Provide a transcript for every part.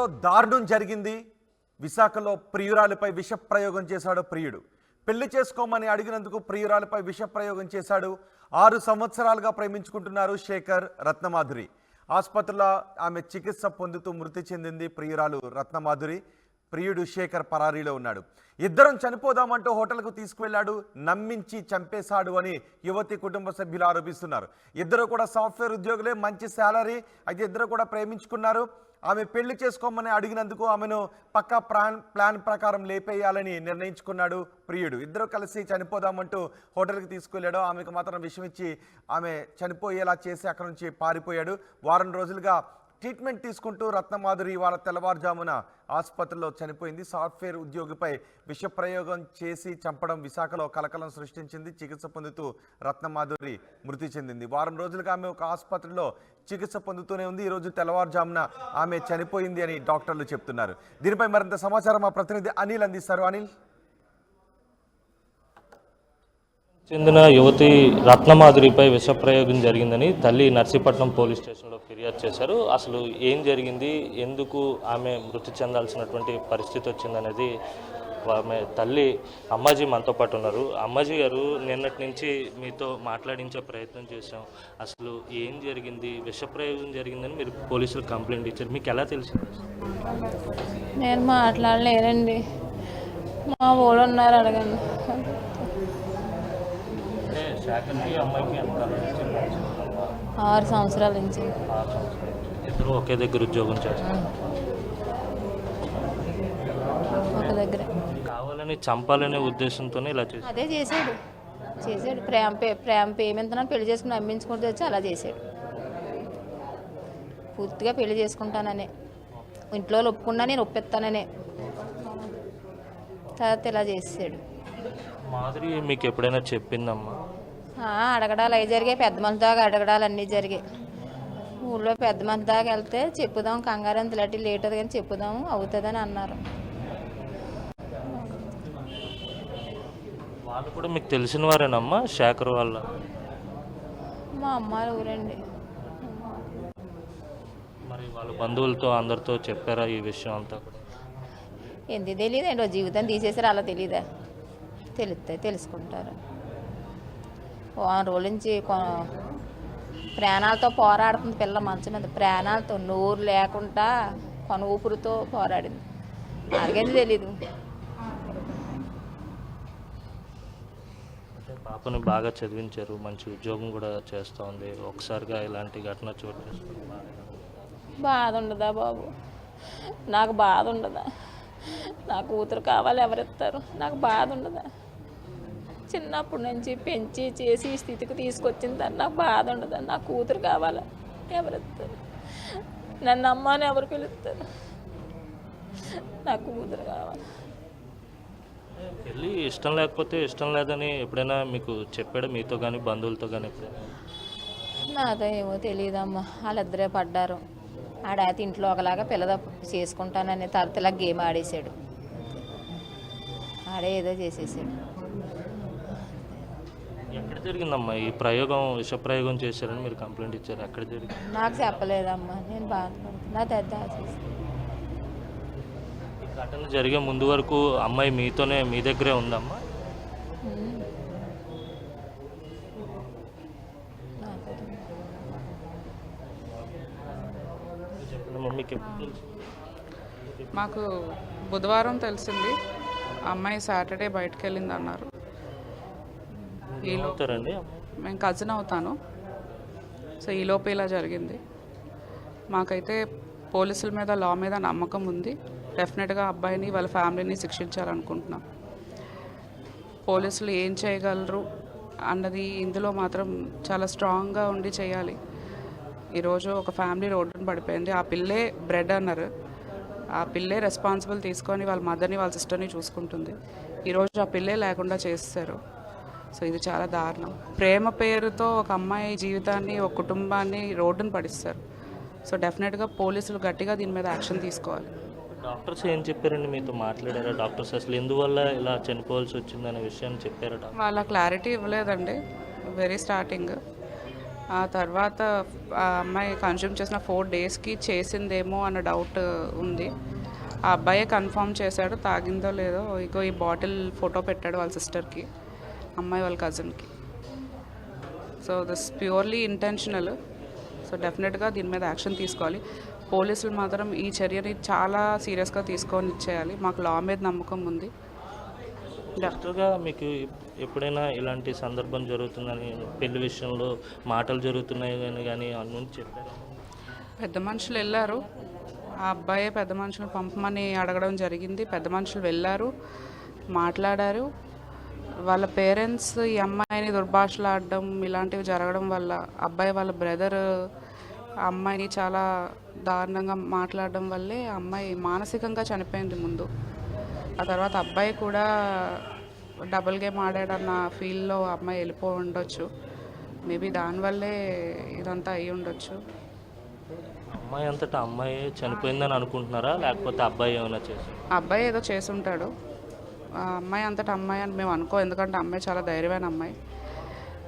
విశాఖలో దారుణం జరిగింది. విశాఖలో ప్రియురాలిపై విషప్రయోగం చేశాడు ప్రియుడు. పెళ్లి చేసుకోమని అడిగినందుకు ప్రియురాలిపై విషప్రయోగం చేశాడు. 6 సంవత్సరాలుగా ప్రేమించుకుంటున్నారు శేఖర్, రత్నమాధురి. ఆసుపత్రిలో ఆమె చికిత్స పొందుతూ మృతి చెందింది ప్రియురాలు రత్నమాధురి. ప్రియుడు శేఖర్ పరారీలో ఉన్నాడు. ఇద్దరం చనిపోదామంటూ హోటల్కు తీసుకువెళ్లాడు, నమ్మించి చంపేశాడు అని యువతి కుటుంబ సభ్యులు ఆరోపిస్తున్నారు. ఇద్దరు కూడా సాఫ్ట్వేర్ ఉద్యోగులే, మంచి శాలరీ. అయితే ఇద్దరు కూడా ప్రేమించుకున్నారు. ఆమె పెళ్లి చేసుకోమని అడిగినందుకు ఆమెను పక్కా ప్లాన్ ప్రకారం లేపేయాలని నిర్ణయించుకున్నాడు ప్రియుడు. ఇద్దరు కలిసి చనిపోదామంటూ హోటల్కి తీసుకువెళ్ళాడు. ఆమెకు మాత్రం విషం ఇచ్చి ఆమె చనిపోయేలా చేసి అక్కడి నుంచి పారిపోయాడు. వారం రోజులుగా ట్రీట్మెంట్ తీసుకుంటూ రత్నమాధురి వాళ్ళ తెల్లవారుజామున ఆసుపత్రిలో చనిపోయింది. సాఫ్ట్వేర్ ఉద్యోగిపై విషప్రయోగం చేసి చంపడం విశాఖలో కలకలం సృష్టించింది. చికిత్స పొందుతూ రత్నమాధురి మృతి చెందింది. వారం రోజులుగా ఆమె ఒక ఆసుపత్రిలో చికిత్స పొందుతూనే ఉంది. ఈరోజు తెల్లవారుజామున ఆమె చనిపోయింది అని డాక్టర్లు చెప్తున్నారు. దీనిపై మరింత సమాచారం మా ప్రతినిధి అనిల్ అందిస్తారు. అనిల్, చెందిన యువతి రత్నమాధురిపై విషప్రయోగం జరిగిందని తల్లి నర్సీపట్నం పోలీస్ స్టేషన్లో ఫిర్యాదు చేశారు. అసలు ఏం జరిగింది, ఎందుకు ఆమె మృతి చెందాల్సినటువంటి పరిస్థితి వచ్చిందనేది ఆమె తల్లి అమ్మాజీ మనతో పాటు ఉన్నారు. అమ్మాజీ గారు, నిన్నటి నుంచి మీతో మాట్లాడించే ప్రయత్నం చేశాం. అసలు ఏం జరిగింది, విషప్రయోగం జరిగిందని మీరు పోలీసులకు కంప్లైంట్ ఇచ్చారు. మీకు ఎలా తెలిసింది? నేను మాట్లాడలేనండి, మా ఊళ్ళు ఉన్నారు, అడగండి. అమ్మాయికి 6 సంవత్సరాల నుంచి ఇద్దరు ఒకే దగ్గర ఉద్యోగం చేస్తారు. ఒక దగ్గర కావాలని చంపాలనే ఉద్దేశంతోనే ఇలా చేశారు. అదే చేశాడు. ప్రేమ పేమెంతనని పెళ్లి చేసుకుని అమ్మించుకుంటూ వచ్చి అలా చేశాడు. పూర్తిగా పెళ్లి చేసుకుంటాననే, ఇంట్లో ఒప్పుకున్నా నేను ఒప్పిస్తాననే, తర్వాత ఇలా చేసాడు. మాధురి మీకు ఎప్పుడైనా చెప్పిందమ్మా? అడగడాలు అవి జరిగాయి, పెద్ద మంది దాకా అడగడాలు అన్నీ జరిగాయి. ఊళ్ళో పెద్ద మంది దాకా వెళ్తే చెప్పుదాం, కంగారు అంత ఇలాంటి లేట్ అవుతుంది కానీ చెప్పుదాం, అవుతుందని అన్నారు. వాళ్ళు కూడా మీకు తెలిసిన వారేనమ్మా, శేఖర్ వాళ్ళ? మా అమ్మాయి ఊరండి. మరి వాళ్ళ బంధువులతో అందరితో చెప్పారా ఈ విషయం అంతా కూడా? ఎందుకు తెలియదండి, జీవితం తీసేసారు, అలా తెలీదా? తెలుస్తాయి, తెలుసుకుంటారు. 6 రోజుల నుంచి ప్రాణాలతో పోరాడుతుంది పిల్ల మంచం మీద. ప్రాణాలతో, నోరు లేకుండా కొన ఊపిరితో పోరాడింది. అడిగేది తెలీదు. పాపని బాగా చదివించారు, మంచి ఉద్యోగం కూడా చేస్తూ ఉంది. ఒకసారిగా ఇలాంటి ఘటన చోటు చేసుకుంది. బాధ ఉండదా బాబు? నాకు బాధ ఉండదా? నా కూతురు కావాలి, ఎవరిస్తారు? నాకు బాధ ఉండదా? చిన్నప్పటి నుంచి పెంచి చేసి ఈ స్థితికి తీసుకొచ్చిందని నాకు బాధ ఉండదా? నా కూతురు కావాలా, ఎవరిస్తారు? నన్ను అమ్మని ఎవరు పిలుస్తారు? నా కూతురు కావాలి. పెళ్ళి ఇష్టం లేకపోతే ఇష్టం లేదని ఎప్పుడైనా మీకు చెప్పాడా, మీతో కానీ బంధువులతో కానీ? ఎప్పుడైనా నాతో ఏమో తెలియదమ్మా, వాళ్ళిద్దరే పడ్డారు. ఆడైతే ఇంట్లో ఒకలాగా పిల్లద చేసుకుంటానని తరతలా గేమ్ ఆడేసాడు. ఆడే ఏదో చేసేసాడు. ఎక్కడ జరిగిందమ్మా ఈ ప్రయోగం, విషప్రయోగం చేశారని మీరు కంప్లైంట్ ఇచ్చారు? ఎక్కడ జరిగింది? నాకు చెప్పలేదమ్మా, నేను బాధపడుతున్నా. పెద్ద ఈ ఘటన జరిగే ముందు వరకు అమ్మాయి మీతోనే, మీ దగ్గరే ఉందమ్మా? మాకు బుధవారం తెలిసింది, అమ్మాయి సాటర్డే బయటకు వెళ్ళింది అన్నారు. ఏమవుతారండి? మేము కజిన్ అవుతాను. సో ఈలోపు ఇలా జరిగింది. మాకైతే పోలీసుల మీద, లా మీద నమ్మకం ఉంది. డెఫినెట్గా అబ్బాయిని, వాళ్ళ ఫ్యామిలీని శిక్షించాలనుకుంటున్నాం. పోలీసులు ఏం చేయగలరు అన్నది ఇందులో మాత్రం చాలా స్ట్రాంగ్గా ఉండి చేయాలి. ఈరోజు ఒక ఫ్యామిలీ రోడ్డున పడిపోయింది. ఆ పిల్లే బ్రెడ్ అన్నారు. ఆ పిల్లే రెస్పాన్సిబుల్ తీసుకొని వాళ్ళ మదర్ని, వాళ్ళ సిస్టర్ని చూసుకుంటుంది. ఈరోజు ఆ పిల్లే లేకుండా చేస్తారు. సో ఇది చాలా దారుణం. ప్రేమ పేరుతో ఒక అమ్మాయి జీవితాన్ని, ఒక కుటుంబాన్ని రోడ్డున పడిస్తారు. సో డెఫినెట్గా పోలీసులు గట్టిగా దీని మీద యాక్షన్ తీసుకోవాలి. డాక్టర్స్ ఏం చెప్పారండి, మీతో మాట్లాడారా డాక్టర్స్? అసలు ఎందువల్ల ఇలా చనిపోవాల్సి వచ్చిందనే విషయాన్ని చెప్పారా? వాళ్ళ క్లారిటీ ఇవ్వలేదండి వెరీ స్టార్టింగ్. ఆ తర్వాత ఆ అమ్మాయి కన్జ్యూమ్ చేసిన 4 డేస్కి చేసిందేమో అన్న డౌట్ ఉంది. ఆ అబ్బాయే కన్ఫర్మ్ చేశాడు తాగిందో లేదో. ఇగో ఈ బాటిల్ ఫోటో పెట్టాడు వాళ్ళ సిస్టర్కి, అమ్మాయి వాళ్ళ కజిన్కి. So this purely intentional. So డెఫినెట్గా దీని మీద యాక్షన్ తీసుకోవాలి. పోలీసులు మాత్రం ఈ చర్యని చాలా సీరియస్గా తీసుకొని ఇచ్చేయాలి. మాకు లా మీద నమ్మకం ఉంది. డాక్టర్గా మీకు ఎప్పుడైనా ఇలాంటి సందర్భం జరుగుతుందని, పెళ్లి విషయంలో మాటలు జరుగుతున్నాయి కానీ అని చెప్పారు? పెద్ద మనుషులు వెళ్ళారు, ఆ అబ్బాయే పెద్ద మనుషులు పంపమని అడగడం జరిగింది. పెద్ద మనుషులు వెళ్ళారు, మాట్లాడారు. వాళ్ళ పేరెంట్స్ ఈ అమ్మాయిని దుర్భాషలాడడం ఇలాంటివి జరగడం వల్ల అబ్బాయి వాళ్ళ బ్రదర్ అమ్మాయిని చాలా దారుణంగా మాట్లాడడం వల్లే అమ్మాయి మానసికంగా చనిపోయింది ముందు. ఆ తర్వాత అబ్బాయి కూడా డబుల్ గేమ్ ఆడాడన్న ఫీల్లో అమ్మాయి వెళ్ళిపోయి ఉండొచ్చు. మేబీ దానివల్లే ఇదంతా అయ్యి ఉండొచ్చు. అమ్మాయి అంతటా అమ్మాయి చనిపోయిందని అనుకుంటున్నారా, లేకపోతే అబ్బాయి ఏమైనా చేశారు? అబ్బాయి ఏదో చేసి ఉంటాడు. ఆ అమ్మాయి అంతటా అమ్మాయి అని మేము అనుకో, ఎందుకంటే అమ్మాయి చాలా ధైర్యమైన అమ్మాయి.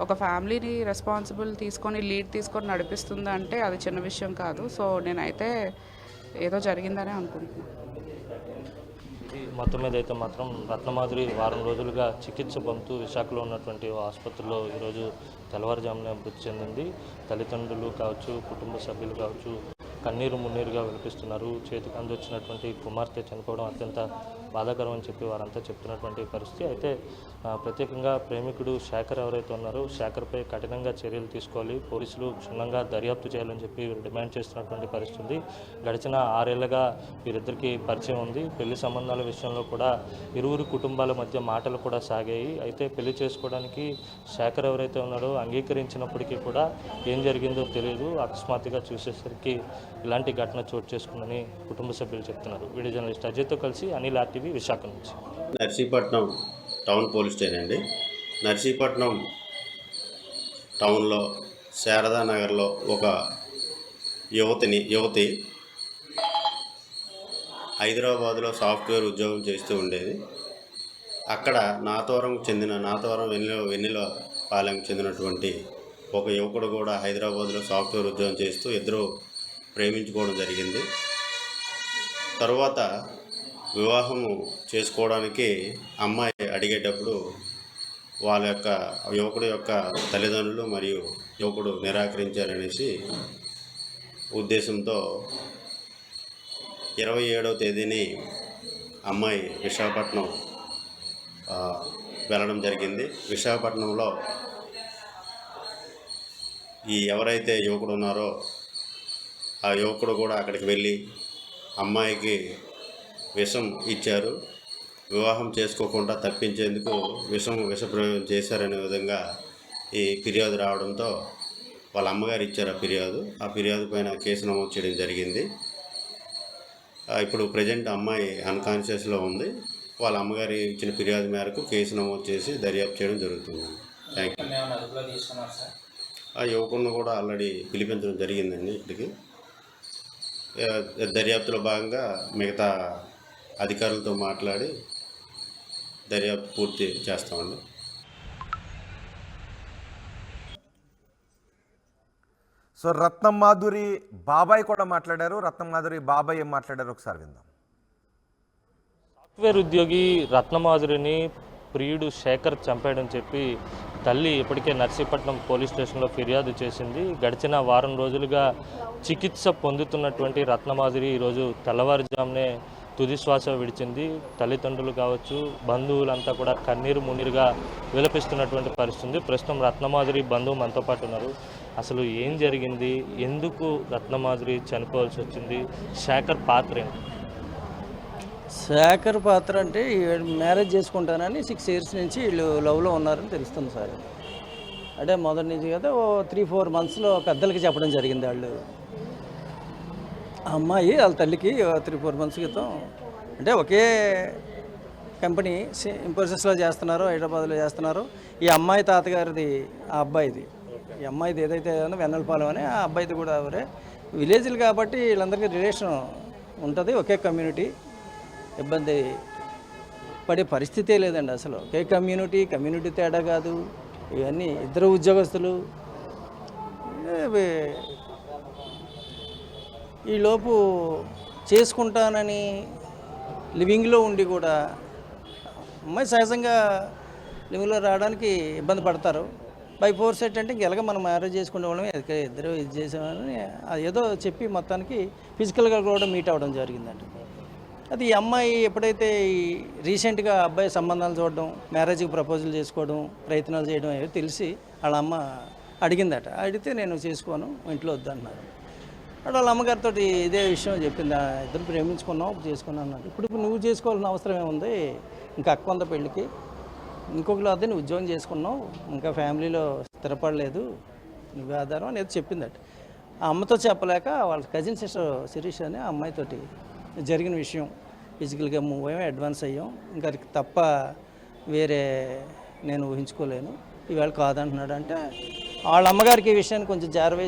ఒక ఫ్యామిలీని రెస్పాన్సిబుల్ తీసుకొని లీడ్ తీసుకొని నడిపిస్తుంది అంటే అది చిన్న విషయం కాదు. సో నేనైతే ఏదో జరిగిందనే అనుకుంటున్నాను. మొత్తం మీద అయితే మాత్రం రత్నమాధురి వారం రోజులుగా చికిత్స పొందుతూ విశాఖలో ఉన్నటువంటి ఆసుపత్రిలో ఈరోజు తెల్లవారుజామున మృతి చెందింది. తల్లిదండ్రులు కావచ్చు, కుటుంబ సభ్యులు కావచ్చు కన్నీరు మున్నీరుగా విలపిస్తున్నారు. చేతికి అందొచ్చినటువంటి కుమార్తె చనిపోవడం అత్యంత బాధాకరం అని చెప్పి వారంతా చెప్తున్నటువంటి పరిస్థితి. అయితే ప్రత్యేకంగా ప్రేమికుడు శేఖర్ ఎవరైతే ఉన్నారో శేఖర్పై కఠినంగా చర్యలు తీసుకోవాలి, పోలీసులు క్షుణ్ణంగా దర్యాప్తు చేయాలని చెప్పి డిమాండ్ చేస్తున్నటువంటి పరిస్థితి. గడిచిన 6 ఏళ్లుగా వీరిద్దరికీ పరిచయం ఉంది. పెళ్లి సంబంధాల విషయంలో కూడా ఇరువురు కుటుంబాల మధ్య మాటలు కూడా సాగాయి. అయితే పెళ్లి చేసుకోవడానికి శేఖర్ ఎవరైతే ఉన్నారో అంగీకరించినప్పటికీ కూడా ఏం జరిగిందో తెలియదు. అకస్మాత్తుగా చూసేసరికి ఇలాంటి ఘటన చోటు చేసుకుందని కుటుంబ సభ్యులు చెప్తున్నారు. వీడియో జర్నలిస్ట్ అజయ్తో కలిసి అనిల్ RTV విశాఖ నుంచి. నర్సీపట్నం టౌన్ పోలీస్ స్టేషన్ అండి. నర్సీపట్నం టౌన్లో శారదానగర్లో ఒక యువతి హైదరాబాద్లో సాఫ్ట్వేర్ ఉద్యోగం చేస్తూ ఉండేది. అక్కడ నాతవరం వెన్నెల పాలెం చెందినటువంటి ఒక యువకుడు కూడా హైదరాబాద్లో సాఫ్ట్వేర్ ఉద్యోగం చేస్తూ ఇద్దరు ప్రేమించుకోవడం జరిగింది. తరువాత వివాహము చేసుకోవడానికి అమ్మాయి అడిగేటప్పుడు యువకుడు యొక్క తల్లిదండ్రులు మరియు యువకుడు నిరాకరించారనేసి ఉద్దేశంతో 27వ తేదీని అమ్మాయి విశాఖపట్నం వెళ్ళడం జరిగింది. విశాఖపట్నంలో ఎవరైతే యువకుడు ఉన్నారో ఆ యువకుడు కూడా అక్కడికి వెళ్ళి అమ్మాయికి విషం ఇచ్చారు. వివాహం చేసుకోకుండా తప్పించేందుకు విషప్రయోగం చేశారనే విధంగా ఈ ఫిర్యాదు రావడంతో వాళ్ళ అమ్మగారు ఇచ్చారు ఆ ఫిర్యాదు పైన కేసు నమోదు చేయడం జరిగింది. ఇప్పుడు ప్రజెంట్ అమ్మాయి అన్కాన్షియస్లో ఉంది. వాళ్ళ అమ్మగారి ఇచ్చిన ఫిర్యాదు మేరకు కేసు నమోదు చేసి దర్యాప్తు చేయడం జరుగుతుంది. Thank you. ఆ యువకుడిని కూడా ఆల్రెడీ పిలిపించడం జరిగిందండి. ఇక్కడికి దర్యాప్తులో భాగంగా మిగతా అధికారులతో మాట్లాడి దర్యాప్తు పూర్తి చేస్తామండి. సో రత్నమాధురి బాబాయ్ కూడా మాట్లాడారు. రత్నమాధురి బాబాయ్ ఏం మాట్లాడారు ఒకసారి విందాం. సాఫ్ట్వేర్ ఉద్యోగి రత్నమాధురిని ప్రియుడు శేఖర్ చంపాడని చెప్పి తల్లి ఇప్పటికే నర్సీపట్నం పోలీస్ స్టేషన్లో ఫిర్యాదు చేసింది. గడిచిన వారం రోజులుగా చికిత్స పొందుతున్నటువంటి రత్నమాధురి ఈరోజు తెల్లవారుజామునే తుది శ్వాస విడిచింది. తల్లిదండ్రులు కావచ్చు, బంధువులంతా కూడా కన్నీరు మున్నీరుగా విలపిస్తున్నటువంటి పరిస్థితి. ప్రస్తుతం రత్నమాధురి బంధువు మనతో పాటు ఉన్నారు. అసలు ఏం జరిగింది, ఎందుకు రత్నమాధురి చనిపోవాల్సి వచ్చింది, శేఖర్ పాత్ర ఏంటి? శేఖర్ పాత్ర అంటే మ్యారేజ్ చేసుకుంటానని 6 years నుంచి వీళ్ళు లవ్లో ఉన్నారని తెలుస్తుంది సార్. అంటే మొదటి నుంచి కదా 3-4 monthsలో పెద్దలకి చెప్పడం జరిగింది. వాళ్ళు అమ్మాయి వాళ్ళ తల్లికి 3-4 months క్రితం అంటే ఒకే కంపెనీ ఇంపోసిస్లో చేస్తున్నారు, హైదరాబాద్లో చేస్తున్నారు. ఈ అమ్మాయి తాతగారిది ఆ అబ్బాయిది, ఈ అమ్మాయిది ఏదైతే వెన్నెలపాలెం అని ఆ అబ్బాయిది కూడా ఎవరే విలేజ్లు కాబట్టి వీళ్ళందరికీ రిలేషన్ ఉంటుంది. ఒకే కమ్యూనిటీ, ఇబ్బంది పడే పరిస్థితే లేదండి అసలు. ఒకే కమ్యూనిటీ తేడా కాదు. ఇవన్నీ ఇద్దరు ఉద్యోగస్తులు ఈలోపు చేసుకుంటానని లివింగ్లో ఉండి కూడా అమ్మాయి సహజంగా లివింగ్లో రావడానికి ఇబ్బంది పడతారు. బై ఫోర్స్ ఏంటంటే ఇంకెలాగ మనం మ్యారేజ్ చేసుకునే వాళ్ళమే ఇద్దరు ఇది చేసామని ఏదో చెప్పి మొత్తానికి ఫిజికల్గా కూడా మీట్ అవ్వడం జరిగిందండి. అది ఈ అమ్మాయి ఎప్పుడైతే ఈ రీసెంట్గా అబ్బాయి సంబంధాలు చూడడం, మ్యారేజ్కి ప్రపోజల్ చేసుకోవడం, ప్రయత్నాలు చేయడం ఏదో తెలిసి వాళ్ళ అమ్మ అడిగిందట. అడిగితే నేను చేసుకోను, ఇంట్లో వద్దన్నారు. అప్పుడు వాళ్ళ అమ్మగారితో ఇదే విషయం చెప్పింది. ఇద్దరు ప్రేమించుకున్నావు, చేసుకున్నాను అన్నట్టు. ఇప్పుడు నువ్వు చేసుకోవాల్సిన అవసరం ఏముంది, ఇంకా అక్క ఉందా పెళ్ళికి, ఇంకొకరు అదే నువ్వు ఉద్యోగం చేసుకున్నావు, ఇంకా ఫ్యామిలీలో స్థిరపడలేదు, నువ్వే ఆధారం అనేది చెప్పిందట. ఆ అమ్మతో చెప్పలేక వాళ్ళ కజిన్ సిస్టర్ శిరీష్ అని ఆ అమ్మాయితోటి జరిగిన విషయం, ఫిజికల్గా మూవ్ అయ్యాం, అడ్వాన్స్ అయ్యాం, ఇంకా తప్ప వేరే నేను ఊహించుకోలేను, ఈవేళ కాదంటున్నాడు. అంటే వాళ్ళ అమ్మగారికి ఈ విషయాన్ని కొంచెం జారవేసి